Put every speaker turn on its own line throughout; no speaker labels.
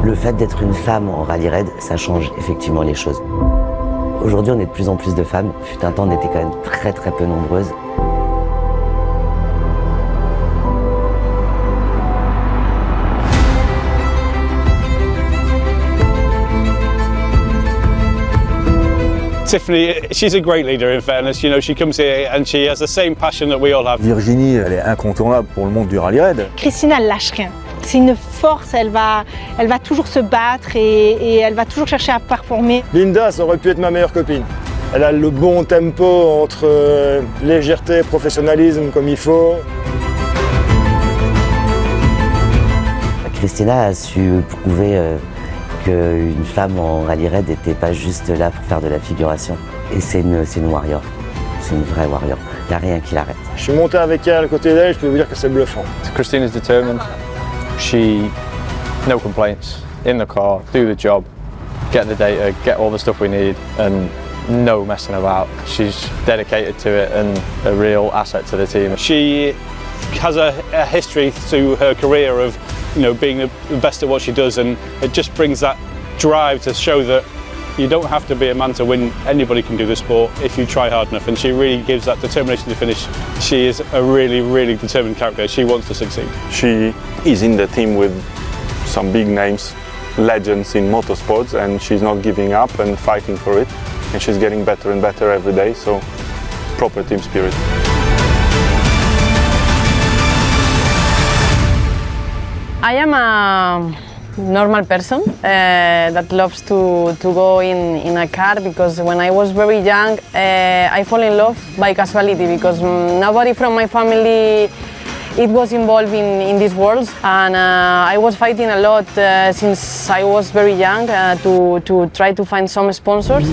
Le fait d'être une femme en rallye raid, ça change effectivement les choses. Aujourd'hui, on est de plus en plus de femmes. Fut un temps, on était quand même très peu nombreuses.
Tiffany, she's a great leader in fairness. You know, she comes here and she has the same passion that we all have.
Virginie, elle est incontournable pour le monde du rallye raid.
Christina, elle lâche rien. C'est une force, elle va toujours se battre et elle va toujours chercher à performer.
Linda, ça aurait pu être ma meilleure copine. Elle a le bon tempo entre légèreté et professionnalisme comme il faut.
Christina a su prouver qu'une femme en rallye raid n'était pas juste là pour faire de la figuration. Et c'est une warrior, c'est une vraie warrior. Il n'y a rien qui l'arrête.
Je suis monté avec elle à côté d'elle, je peux vous dire que c'est bluffant.
Christina's determined. No complaints. In the car, do the job, get the data, get all the stuff we need, and no messing about. She's dedicated to it and a real asset to the team.
She has a history through her career of, you know, being the best at what she does, and it just brings that drive to show that you don't have to be a man to win. Anybody can do the sport if you try hard enough, and she really gives that determination to finish. She is a really determined character. She wants to succeed.
She is in the team with some big names, legends in motorsports, and she's not giving up and fighting for it, and she's getting better and better every day, so proper team spirit.
I am a normal person that loves to go in a car, because when I was very young I fall in love by casualty, because nobody from my family was involved in these worlds, and I was fighting a lot since I was very young to try to find some sponsors.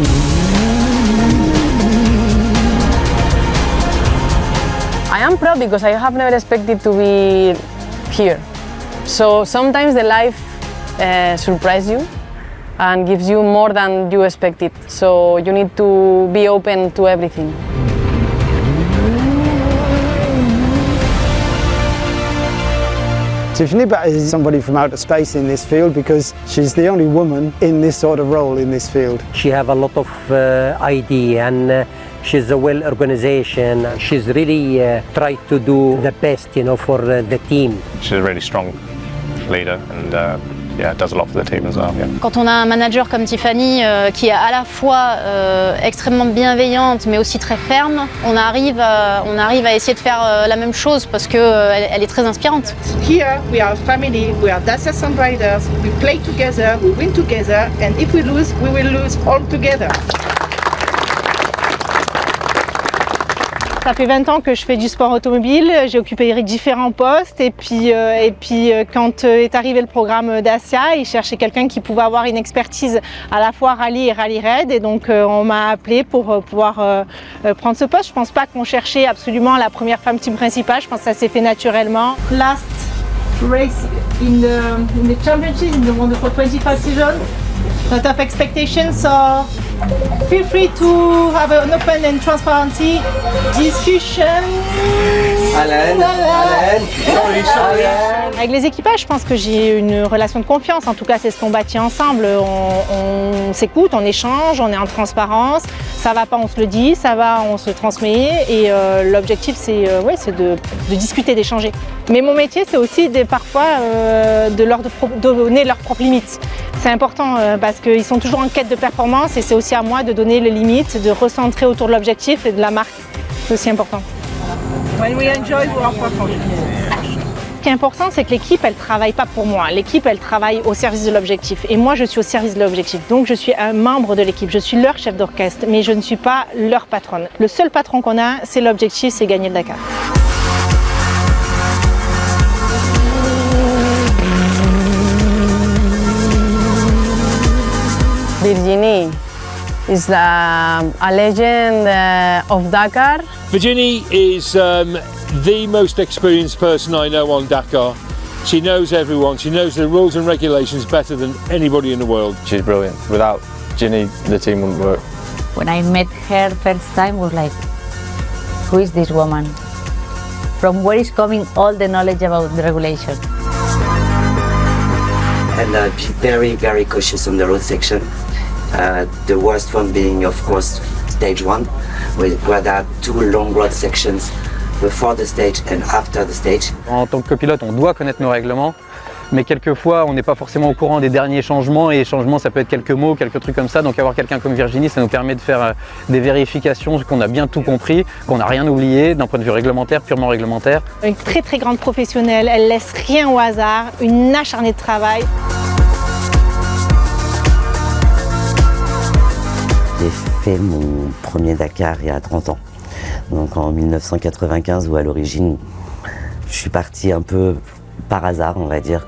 I am proud because I have never expected to be here. So sometimes the life surprises you and gives you more than you expected. So you need to be open to everything.
Tiffany is somebody from outer space in this field, because she's the only woman in this sort of role in this field.
She has a lot of idea, and she's a well organization. She's really tried to do the best, you know, for the team.
She's a really strong leader and does a lot for the team as well. Yeah.
Quand on a un manager comme Tiffany qui est à la fois extrêmement bienveillante mais aussi très ferme, on arrive à essayer de faire la même chose parce qu'elle est très inspirante.
Here we are a family, we are Dacia Sun Riders, we play together, we win together, and if we lose, we will lose all together.
Ça fait 20 ans que je fais du sport automobile, j'ai occupé différents postes et puis quand est arrivé le programme Dacia, ils cherchaient quelqu'un qui pouvait avoir une expertise à la fois rallye et rallye raid, et donc on m'a appelé pour pouvoir prendre ce poste. Je pense pas qu'on cherchait absolument la première femme team principale, je pense que ça s'est fait naturellement.
Last race in the championship in the Wonderful 25 season.
Lot of expectations, so feel free to have an open and transparency discussion.
Alain.
Avec les équipages, je pense que j'ai une relation de confiance. En tout cas, c'est ce qu'on bâtit ensemble. On s'écoute, on échange, on est en transparence. Ça va pas, on se le dit. Ça va, on se transmet. Et l'objectif, c'est de discuter, d'échanger. Mais mon métier, c'est aussi parfois de leur donner leurs propres limites. C'est important parce qu'ils sont toujours en quête de performance, et c'est aussi à moi de donner les limites, de recentrer autour de l'objectif et de la marque. C'est aussi important.
When we enjoy, we are performing.
Ce qui est important, c'est que l'équipe, elle ne travaille pas pour moi. L'équipe, elle travaille au service de l'objectif. Et moi, je suis au service de l'objectif. Donc, je suis un membre de l'équipe. Je suis leur chef d'orchestre, mais je ne suis pas leur patronne. Le seul patron qu'on a, c'est l'objectif, c'est gagner le Dakar.
Virginie is a legend of Dakar.
Virginie is the most experienced person I know on Dakar. She knows everyone. She knows the rules and regulations better than anybody in the world.
She's brilliant. Without Ginny, the team wouldn't work.
When I met her first time, I was like, who is this woman? From where is coming all the knowledge about the regulation?
and be very, very cautious on the road section. The worst one being, of course, stage 1, where there are 2 long road sections before the stage and after the stage.
En tant que copilote, on doit connaître nos règlements, mais quelquefois on n'est pas forcément au courant des derniers changements, et les changements ça peut être quelques mots, quelques trucs comme ça, donc avoir quelqu'un comme Virginie, ça nous permet de faire des vérifications, qu'on a bien tout compris, qu'on n'a rien oublié d'un point de vue réglementaire, purement réglementaire.
Une très très grande professionnelle, elle laisse rien au hasard, une acharnée de travail.
J'ai fait mon premier Dakar il y a 30 ans, donc en 1995, où à l'origine je suis partie un peu par hasard, on va dire,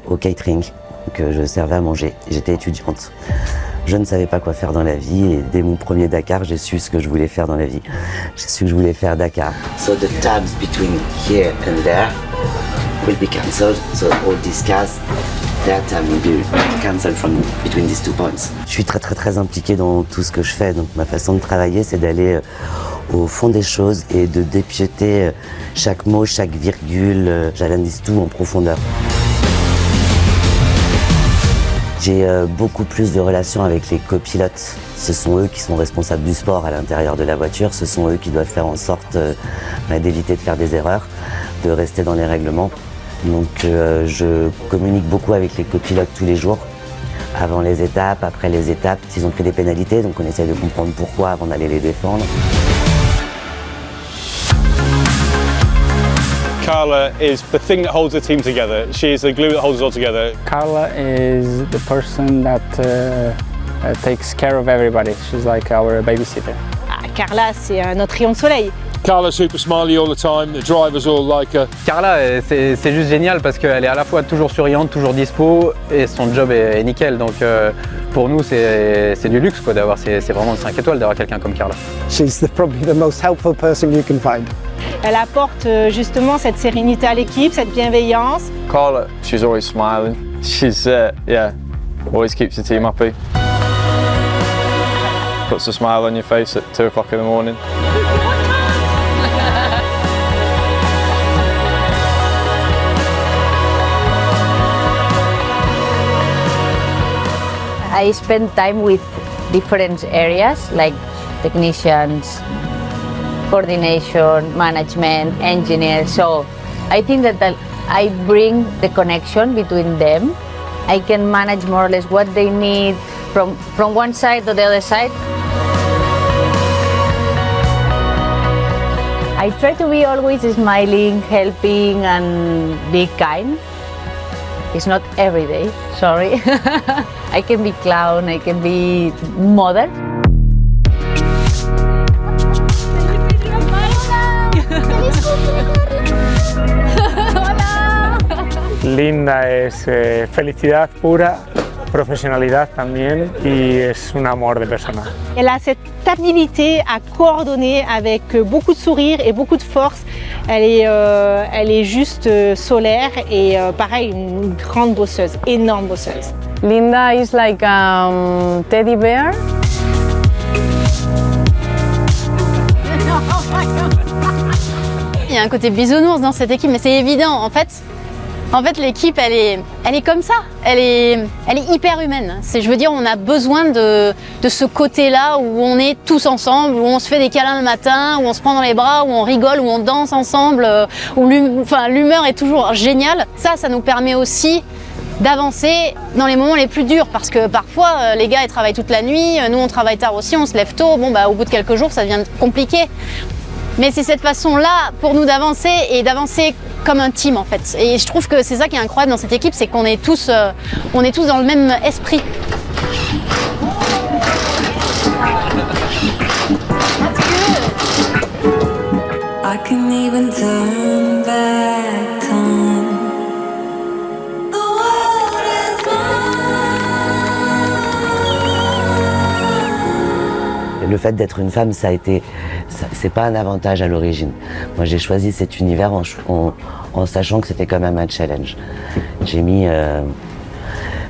au catering, que je servais à manger. J'étais étudiante. Je ne savais pas quoi faire dans la vie, et dès mon premier Dakar, j'ai su ce que je voulais faire dans la vie. J'ai su que je voulais faire Dakar. So the times between here and there will be cancelled, so all these cars, their time will be cancelled from between these 2 points. Je suis très impliquée dans tout ce que je fais, donc ma façon de travailler, c'est d'aller au fond des choses et de dépiauter chaque mot, chaque virgule. J'analyse tout en profondeur. J'ai beaucoup plus de relations avec les copilotes. Ce sont eux qui sont responsables du sport à l'intérieur de la voiture. Ce sont eux qui doivent faire en sorte d'éviter de faire des erreurs, de rester dans les règlements. Donc je communique beaucoup avec les copilotes tous les jours, avant les étapes, après les étapes. S'ils ont pris des pénalités, donc on essaie de comprendre pourquoi avant d'aller les défendre.
Carla is the thing that holds the team together. She is the glue that holds us all together.
Carla is the person that takes care of everybody. She's like our babysitter.
Carla, c'est notre rayon de soleil.
Carla super smiley all the time, the drivers all like her.
Carla, c'est juste génial parce qu'elle est à la fois toujours souriante, toujours dispo, et son job est nickel. Donc pour nous, c'est du luxe quoi, d'avoir, c'est vraiment 5 étoiles d'avoir quelqu'un comme Carla.
She's probably the most helpful person you can find.
Elle apporte justement cette sérénité à l'équipe, cette bienveillance.
Carla, she's always smiling. She's, yeah, always keeps the team happy. Puts a smile on your face at 2 o'clock in the morning.
I spend time with different areas like technicians, coordination, management, engineers. So I think that I bring the connection between them. I can manage more or less what they need from one side to the other side. I try to be always smiling, helping, and be kind. It's not every day, sorry. I can be clown, I can be mother.
Linda es felicidad pura, profesionalidad también, y es un amor de persona.
Elle a cette habilité à coordonner avec beaucoup de sourire et beaucoup de force. Elle est juste solaire et pareil, une grande bosseuse, énorme bosseuse.
Linda is like a teddy bear.
Il y a un côté bisounours dans cette équipe, mais c'est évident. En fait, l'équipe, elle est comme ça. Elle est hyper humaine. Je veux dire, on a besoin de ce côté-là où on est tous ensemble, où on se fait des câlins le matin, où on se prend dans les bras, où on rigole, où on danse ensemble, où l'humeur est toujours géniale. Ça nous permet aussi d'avancer dans les moments les plus durs, parce que parfois les gars ils travaillent toute la nuit, nous on travaille tard aussi, on se lève tôt, bon bah au bout de quelques jours ça devient compliqué. Mais c'est cette façon-là pour nous d'avancer et d'avancer comme un team en fait. Et je trouve que c'est ça qui est incroyable dans cette équipe, c'est qu'on est tous dans le même esprit.
I can even turn back time.
Le fait d'être une femme, c'est pas un avantage à l'origine. Moi, j'ai choisi cet univers en sachant que c'était quand même un challenge. J'ai mis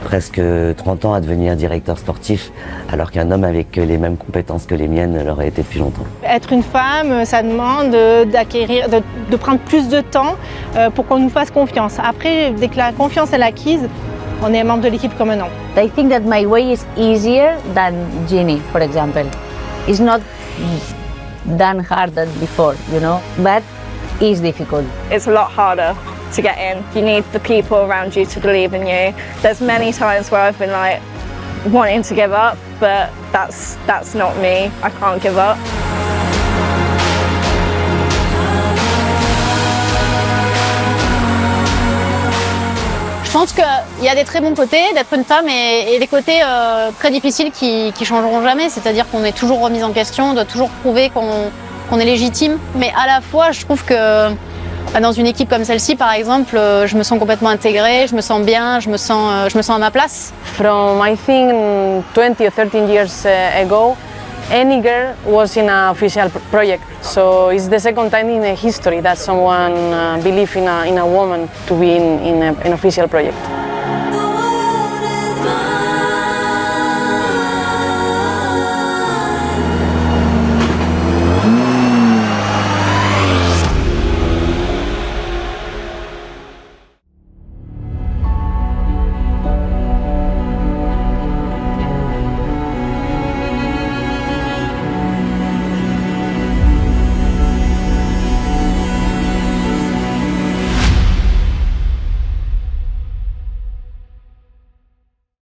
presque 30 ans à devenir directeur sportif, alors qu'un homme avec les mêmes compétences que les miennes l'aurait été depuis longtemps.
Être une femme, ça demande de prendre plus de temps pour qu'on nous fasse confiance. Après, dès que la confiance est acquise, on est membre de l'équipe comme un an.
I think that my way is easier than Ginny, for example. It's not done hard than before, you know, but it's difficult.
It's a lot harder to get in. You need the people around you to believe in you. There's many times where I've been like wanting to give up, but that's not me. I can't give up.
Je pense qu'il y a des très bons côtés d'être une femme et des côtés très difficiles qui changeront jamais. C'est-à-dire qu'on est toujours remise en question, on doit toujours prouver qu'on est légitime. Mais à la fois, je trouve que dans une équipe comme celle-ci, par exemple, je me sens complètement intégrée, je me sens bien, je me sens à ma place.
From I think 20 or 13 years ago, any girl was in an official project. So it's the second time in history that someone believed in a woman to be in an official project.